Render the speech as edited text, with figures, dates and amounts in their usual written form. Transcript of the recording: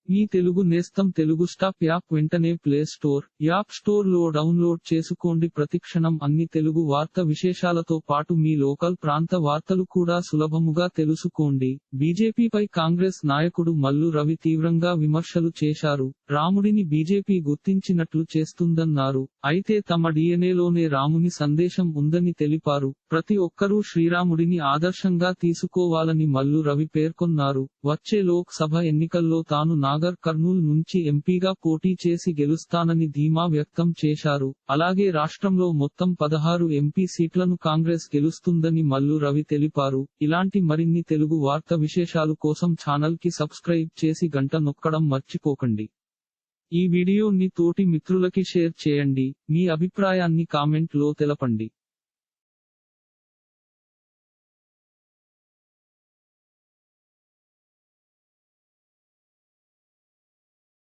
మీ తెలుగు నేస్తం Telugu stop app వెంటనే play store, app store లో డౌన్లోడ్ చేసుకోండి. ప్రతిక్షణం అన్ని తెలుగు వార్త విశేషాలతో పాటు మీ లోకల్ ప్రాంత వార్తలు కూడా సులభముగా తెలుసుకోండి. బీజేపీపై కాంగ్రెస్ నాయకుడు మల్లు రవి తీవ్రంగా విమర్శలు చేశారు. రాముడిని బీజేపీ గుర్తించినట్లు చేస్తుందన్నారు. అయితే తమ డిఎన్ఏలోనే రాముని సందేశం ఉందని తెలిపారు. ప్రతి ఒక్కరూ శ్రీరాముడిని ఆదర్శంగా తీసుకోవాలని మల్లు రవి పేర్కొన్నారు. వచ్చే లోక్ సభ ఎన్నికల్లో తాను నాగర్ కర్నూల్ నుంచి ఎంపీగా పోటీ చేసి గెలుస్తానని ధీమా వ్యక్తం చేశారు. అలాగే రాష్ట్రంలో మొత్తం 16 ఎంపీ సీట్లను కాంగ్రెస్ గెలుస్తుందని మల్లు రవి తెలిపారు. ఇలాంటి మరిన్ని తెలుగు వార్త విశేషాలు కోసం ఛానల్ కి సబ్స్క్రైబ్ చేసి గంట నొక్కడం మర్చిపోకండి. ఈ వీడియోని తోటి మిత్రులకి షేర్ చేయండి. మీ అభిప్రాయాన్ని కామెంట్ లో తెలపండి.